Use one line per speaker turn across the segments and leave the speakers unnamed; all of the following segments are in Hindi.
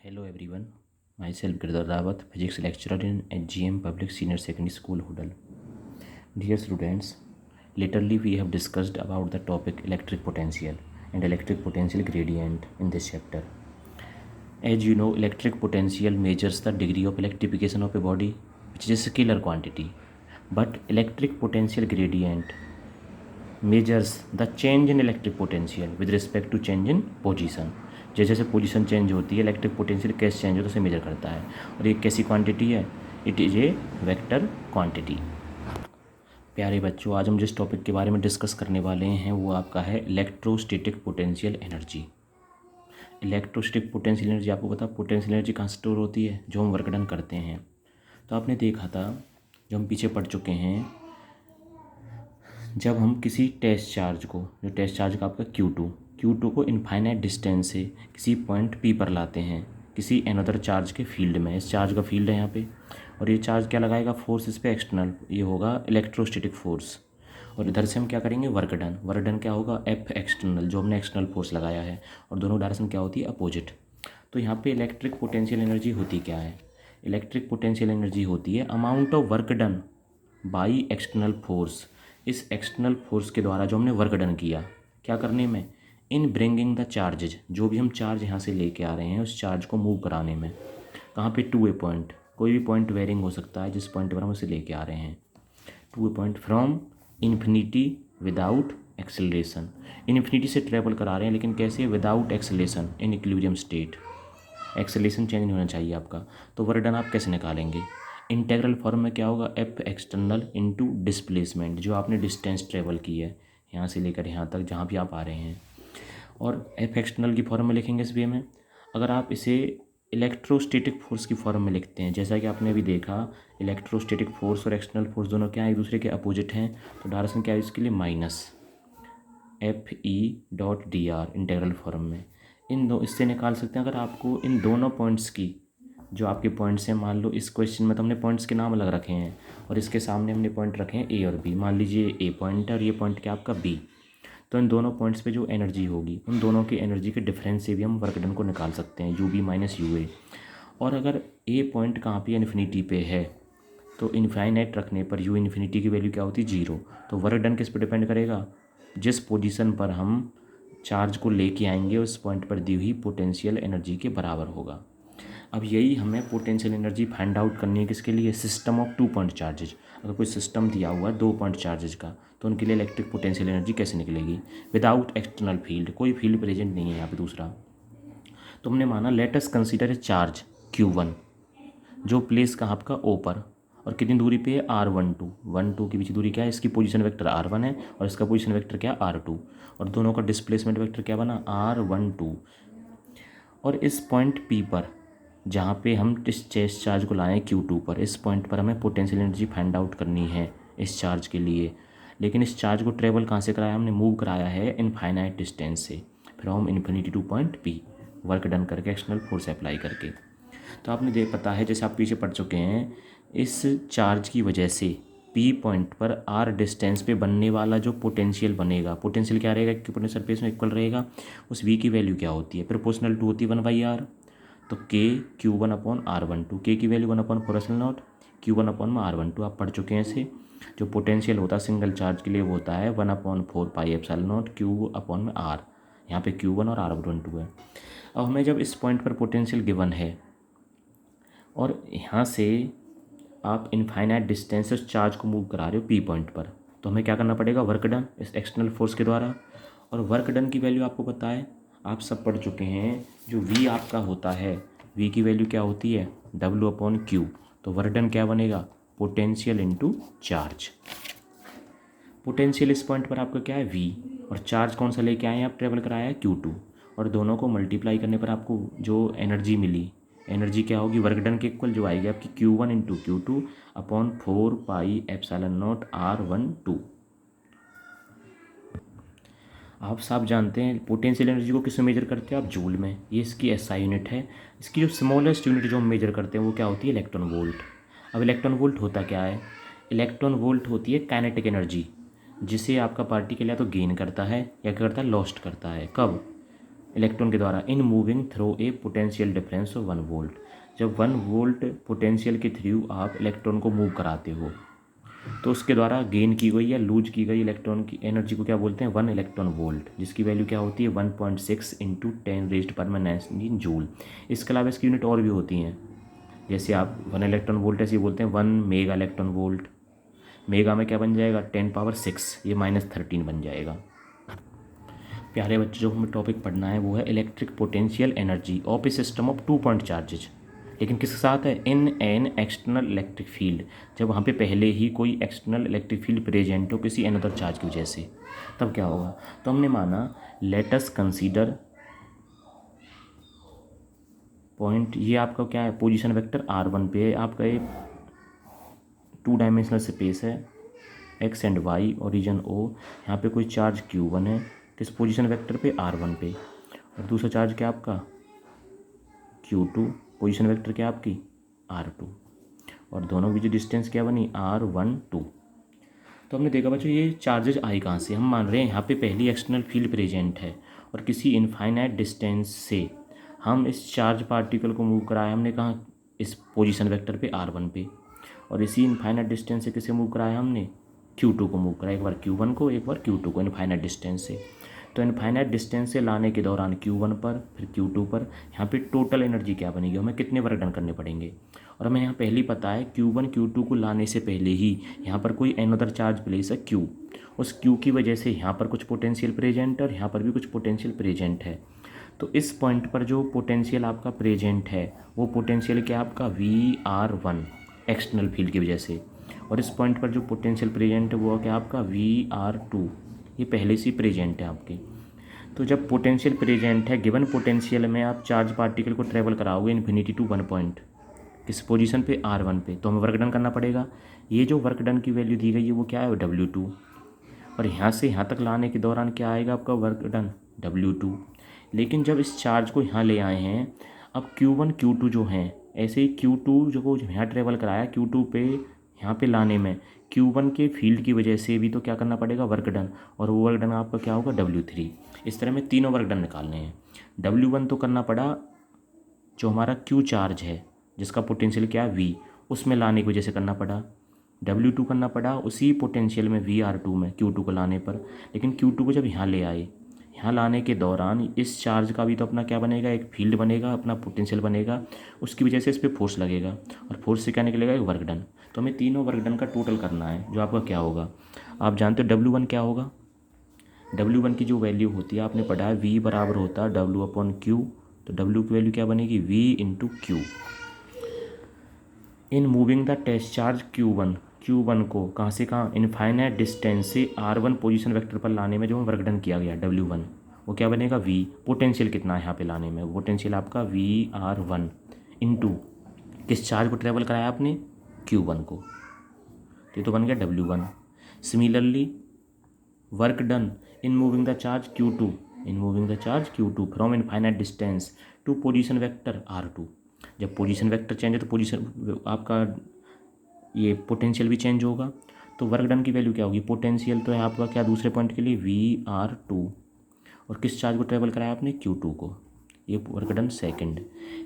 Hello everyone, myself Girdhar Rawat, physics lecturer in HGM Public Senior Secondary School, Hudal. Dear students, lately we have discussed about the topic electric potential and electric potential gradient in this chapter. As you know, electric potential measures the degree of electrification of a body, which is a scalar quantity. But electric potential gradient measures the change in electric potential with respect to change in position. जैसे जैसे पोजीशन चेंज होती है इलेक्ट्रिक पोटेंशियल कैसे चेंज होता है उसे मेजर करता है। और ये कैसी क्वांटिटी है? It is a vector quantity. प्यारे बच्चों, आज हम जिस टॉपिक के बारे में डिस्कस करने वाले हैं वो आपका है electrostatic potential energy. Electrostatic potential energy आपको पता है पोटेंशियल एनर्जी कहाँ स्टोर होती है? जो हम वर्क डन करते हैं। तो आपने देखा था, जो हम पीछे पढ़ चुके हैं, जब हम किसी टेस्ट चार्ज को, जो टेस्ट चार्ज का आपका Q2 को इनफाइनाइट डिस्टेंस से किसी पॉइंट P पर लाते हैं किसी अनदर चार्ज के फील्ड में। इस चार्ज का फील्ड है यहाँ पे, और ये चार्ज क्या लगाएगा? फोर्स इस पर एक्सटर्नल, ये होगा इलेक्ट्रोस्टैटिक फोर्स। और इधर से हम क्या करेंगे? वर्क डन क्या होगा? F एक्सटर्नल, जो हमने एक्सटर्नल फोर्स लगाया है। और दोनों डायरेक्शन क्या होती है? अपोजिट। तो यहाँ पे इलेक्ट्रिक पोटेंशियल एनर्जी होती क्या है? इलेक्ट्रिक पोटेंशियल एनर्जी होती है amount of work done by external force. इस एक्सटर्नल फोर्स के द्वारा जो हमने वर्क डन किया, क्या करने में? इन ब्रिंगिंग द चार्जेज, जो भी हम चार्ज यहाँ से लेके आ रहे हैं उस चार्ज को मूव कराने में। कहाँ पे? To a point. कोई भी पॉइंट वेरिंग हो सकता है जिस पॉइंट पर हम उसे लेके आ रहे हैं। To a point from infinity without acceleration. Infinity से ट्रेवल करा रहे हैं, लेकिन कैसे? Without acceleration, in equilibrium state. Acceleration change नहीं होना चाहिए आपका। तो वर्क डन आप कैसे निकालेंगे? इंटीग्रल फॉर्म में क्या होगा? F एक्सटर्नल इंटू डिस्प्लेसमेंट, जो आपने डिस्टेंस ट्रेवल की है यहाँ से लेकर यहाँ तक जहाँ भी आप आ रहे हैं। और F एक्सटर्नल की फॉर्म में लिखेंगे इस वे में। अगर आप इसे इलेक्ट्रोस्टैटिक फोर्स की फॉर्म में लिखते हैं, जैसा कि आपने अभी देखा, इलेक्ट्रोस्टैटिक फोर्स और एक्सटर्नल फोर्स दोनों क्या है? एक दूसरे के अपोजिट हैं। तो डायरेक्शन क्या है इसके लिए? माइनस FE.dr इंटीग्रल फॉर्म में। इससे निकाल सकते हैं। अगर आपको इन दोनों पॉइंट्स की, जो आपके पॉइंट्स हैं, मान लो इस क्वेश्चन में तो हमने पॉइंट्स के नाम अलग रखे हैं और इसके सामने हमने पॉइंट रखे हैं ए और बी। मान लीजिए ए पॉइंट है और ये पॉइंट क्या आपका बी। तो इन दोनों पॉइंट्स पे जो एनर्जी होगी, उन दोनों की एनर्जी के डिफरेंस से भी हम वर्क डन को निकाल सकते हैं, you B minus U A. और अगर ए पॉइंट कहाँ पे? इन्फिनिटी पे है, तो इनफाइनाइट रखने पर यू इन्फिनिटी की वैल्यू क्या होती है? 0। तो वर्क डन किस पर डिपेंड करेगा? जिस पोजीशन पर हम चार्ज को लेके आएंगे उस पॉइंट पर दी हुई पोटेंशियल एनर्जी के बराबर होगा। अब यही हमें पोटेंशियल एनर्जी फाइंड आउट करनी है। किसके लिए? System of 2 point charges. अगर कोई सिस्टम दिया हुआ है 2 पॉइंट चार्जेज का, तो उनके लिए इलेक्ट्रिक पोटेंशियल एनर्जी कैसे निकलेगी? विदाउट एक्सटर्नल फील्ड, कोई फील्ड प्रेजेंट नहीं है यहाँ पे। दूसरा, तो हमने माना let us consider a charge Q1, जो प्लेस कहाँ आपका? O पर, और कितनी दूरी पे है? R12। 1 2 के बीच दूरी क्या है? इसकी पोजीशन वेक्टर R1 है और इसका पोजीशन वेक्टर क्या? R2। और दोनों का डिस्प्लेसमेंट वेक्टर क्या बना? R12। और इस पॉइंट P पर, जहाँ पे हम इस टेस्ट चार्ज को लाएं Q2 पर, इस पॉइंट पर हमें पोटेंशियल एनर्जी फाइंड आउट करनी है इस चार्ज के लिए। लेकिन इस चार्ज को ट्रेवल कहाँ से कराया? हमने मूव कराया है इनफाइनाइट डिस्टेंस से, from infinity two point P, work done करके, एक्सटर्नल फोर्स अप्लाई करके। तो आपने पता है, जैसे आप पीछे पढ़ चुके हैं, इस चार्ज की वजह से P पॉइंट पर R डिस्टेंस पे बनने वाला जो पोटेंशियल बनेगा, पोटेंशियल क्या रहेगा? इक्विपोटेंशियल सरफेस में इक्वल रहेगा। उस V की वैल्यू क्या होती है? प्रोपोर्शनल टू होती है 1/r। तो K Q1/R12, K की वैल्यू 1/4 Q1 अपॉन R12 आप पढ़ चुके हैं इसे। जो पोटेंशियल होता है सिंगल चार्ज के लिए वो होता है 1/4πε0 Q/R। यहाँ पे Q1 और R12 है। अब हमें जब इस पॉइंट पर पोटेंशियल गिवन है और यहाँ से आप इनफाइनाइट डिस्टेंस से उस चार्ज को मूव करा रहे हो P पॉइंट पर, तो हमें क्या करना पड़ेगा? वर्क डन इस एक्सटर्नल फोर्स के द्वारा। और वर्क डन की वैल्यू आपको पता है, आप सब पढ़ चुके हैं, जो V आपका होता है, V की वैल्यू क्या होती है? W/Q। तो वर्क डन क्या बनेगा? Potential into charge. पोटेंशियल इस पॉइंट पर आपका क्या है? V। और चार्ज कौन सा लेके आए हैं आप? ट्रेवल कराया है Q2। और दोनों को मल्टीप्लाई करने पर आपको जो एनर्जी मिली, एनर्जी क्या होगी? वर्क डन के इक्वल जो आएगी आपकी Q1 into Q2 upon 4πε0 R12। आप सब जानते हैं पोटेंशियल एनर्जी को किस में मेजर करते हैं आप? जूल में। ये इसकी एसआई यूनिट है। इसकी जो स्मॉलेस्ट यूनिट जो हम मेजर करते हैं वो क्या होती है? Electron volt. अब इलेक्ट्रॉन वोल्ट होता क्या है? इलेक्ट्रॉन वोल्ट होती है काइनेटिक एनर्जी, जिसे आपका पार्टिकल या तो गेन करता है या क्या करता है? लॉस्ट करता है। कब? इलेक्ट्रॉन के द्वारा in moving through a potential difference of 1 volt. जब 1 वोल्ट पोटेंशियल के थ्रू आप इलेक्ट्रॉन को मूव कराते हो तो उसके द्वारा गेन की गई या लूज की गई इलेक्ट्रॉन की एनर्जी को क्या बोलते हैं, 1 इलेक्ट्रॉन वोल्ट, जिसकी वैल्यू क्या होती है 1.6 इंटू 10⁻⁹ जूल। इसके अलावा इसकी यूनिट और भी होती हैं, जैसे आप 1 इलेक्ट्रॉन वोल्ट ऐसे बोलते हैं 1 मेगा इलेक्ट्रॉन वोल्ट। मेगा में क्या बन जाएगा 10⁻6, ये -13 बन जाएगा। प्यारे बच्चों, जो हमें टॉपिक पढ़ना है वो है electric potential energy of A system of 2 point charges, लेकिन किसके साथ है, in an external electric field, जब वहाँ पे पहले ही कोई एक्सटर्नल इलेक्ट्रिक फील्ड प्रेजेंट हो किसी अनदर चार्ज की वजह से, तब क्या होगा। तो हमने माना लेट अस कंसीडर पॉइंट, ये आपका क्या है पोजीशन वेक्टर r1 पे है, आपका ये 2 डायमेंशनल स्पेस है x एंड y और रीजन O। यहाँ पे कोई चार्ज q1 है किस पोजीशन वेक्टर पे r1 पे, और दूसरा चार्ज क्या आपका q2, पोजीशन वेक्टर क्या आपकी r2, और दोनों की जो डिस्टेंस क्या बनी r12। तो हमने देखा बच्चों ये चार्जेज आई कहाँ से, हम मान रहे हैं यहाँ पे पहली एक्सटर्नल फील्ड प्रेजेंट है और किसी इनफाइनाइट डिस्टेंस से हम इस चार्ज पार्टिकल को मूव कराया, हमने कहा इस पोजीशन वेक्टर पे r1 पे, और इसी इनफाइनाइट डिस्टेंस से किसे मूव कराया हमने q2 को मूव कराया, एक बार q1 को एक बार q2 को इनफाइनाइट डिस्टेंस से। तो इनफाइनाइट डिस्टेंस से लाने के दौरान q1 पर फिर q2 पर यहाँ पे टोटल एनर्जी क्या बनेगी, हमें कितने वर्क डन करने पड़ेंगे। और हमें यहाँ पहले ही पता है q1 q2 को लाने से पहले ही यहाँ पर कोई अनदर चार्ज प्लेस है q, उस q की वजह से यहाँ पर कुछ पोटेंशियल प्रेजेंट है और यहाँ पर भी कुछ पोटेंशियल प्रेजेंट है। तो इस पॉइंट पर जो पोटेंशियल आपका प्रेजेंट है वो पोटेंशियल क्या आपका VR1 एक्सटर्नल फील्ड की वजह से, और इस पॉइंट पर जो पोटेंशियल प्रेजेंट है वो क्या आपका VR2, ये पहले से प्रेजेंट है आपके। तो जब पोटेंशियल प्रेजेंट है, गिवन पोटेंशियल में आप चार्ज पार्टिकल को ट्रेवल कराओगे इन्फिनिटी टू 1 पॉइंट किस पोजीशन पे r1 पे, तो हमें वर्क डन करना पड़ेगा। ये जो वर्क डन की वैल्यू दी गई है वो क्या है W2, और यहाँ से यहाँ तक लाने के दौरान क्या आएगा आपका वर्क डन W2। लेकिन जब इस चार्ज को यहाँ ले आए हैं, अब Q1 Q2 जो हैं, ऐसे ही Q2 जो यहाँ ट्रेवल कराया Q2 पे यहाँ पे लाने में Q1 के फील्ड की वजह से भी तो क्या करना पड़ेगा वर्क डन, और वो वर्क डन आपका क्या होगा W3। इस तरह में तीनों वर्क डन निकालने हैं। W1 तो करना पड़ा जो हमारा Q चार्ज है जिसका पोटेंशियल क्या है V, उसमें लाने की वजह से करना पड़ा। W2 करना पड़ा उसी पोटेंशियल में VR2 में Q2 को लाने पर, लेकिन Q2 को जब यहाँ ले आए, यहाँ लाने के दौरान इस चार्ज का भी तो अपना क्या बनेगा, एक फील्ड बनेगा, अपना पोटेंशियल बनेगा, उसकी वजह से इस पर फोर्स लगेगा, और फोर्स से क्या निकलेगा एक वर्क डन। तो हमें तीनों वर्क डन का टोटल करना है, जो आपका क्या होगा आप जानते हो W1 क्या होगा। W1 की जो वैल्यू होती है आपने पढ़ा है V बराबर होता है W/Q, तो W की वैल्यू क्या बनेगी V × Q। In moving the test charge Q1 को कहाँ से कहाँ इनफाइनाइट डिस्टेंस से R1 पोजीशन वेक्टर पर लाने में जो वर्क डन किया गया W1, वो क्या बनेगा V। पोटेंशियल कितना है यहाँ पे लाने में, पोटेंशियल आपका VR1 इंटू किस चार्ज को ट्रेवल कराया आपने Q1 को, तो ये तो बन गया W1। Similarly work done in moving the charge Q2 from infinite distance to position vector R2। जब पोजीशन वेक्टर चेंज है तो पोजीशन आपका ये पोटेंशियल भी चेंज होगा, तो वर्क डन की वैल्यू क्या होगी, पोटेंशियल तो है आपका क्या दूसरे पॉइंट के लिए VR2, और किस चार्ज को ट्रेवल कराया आपने Q2 को, ये वर्क डन सेकेंड।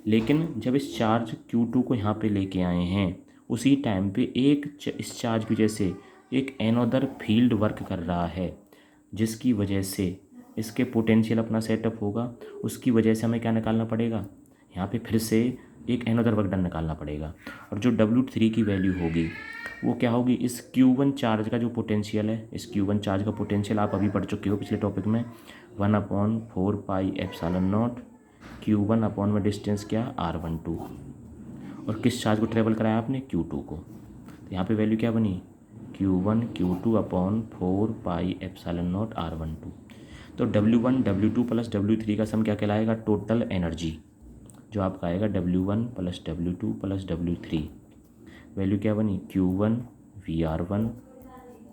लेकिन जब इस चार्ज Q2 को यहाँ पे लेके आए हैं उसी टाइम पे इस चार्ज की वजह से एक अनदर फील्ड वर्क कर रहा है, जिसकी वजह से इसके पोटेंशियल अपना सेटअप होगा, उसकी वजह से हमें क्या निकालना पड़ेगा, यहाँ पे फिर से एक अनदर वर्क डन निकालना पड़ेगा। और जो W3 की वैल्यू होगी वो क्या होगी, इस Q1 चार्ज का जो पोटेंशियल है, इस Q1 चार्ज का पोटेंशियल आप अभी पढ़ चुके हो पिछले टॉपिक में, 1/4πε0 Q1 अपॉन में डिस्टेंस क्या R12, और किस चार्ज को ट्रेवल कराया आपने Q2 को, तो यहाँ पे वैल्यू क्या बनी Q1 Q2 अपॉन 4πε0 R12। तो W1 W2 प्लस W3 का सम क्या कहलाएगा, टोटल एनर्जी, जो आपका आएगा W1 plus W2 plus W3, value क्या बनी Q1 VR1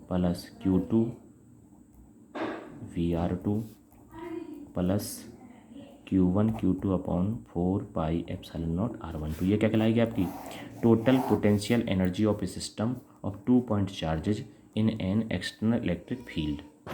plus Q2 VR2 plus Q1 Q2 upon 4πε0 R12। ये क्या कहलाएगी आपकी total potential energy of A system of 2 point charges in an external electric field.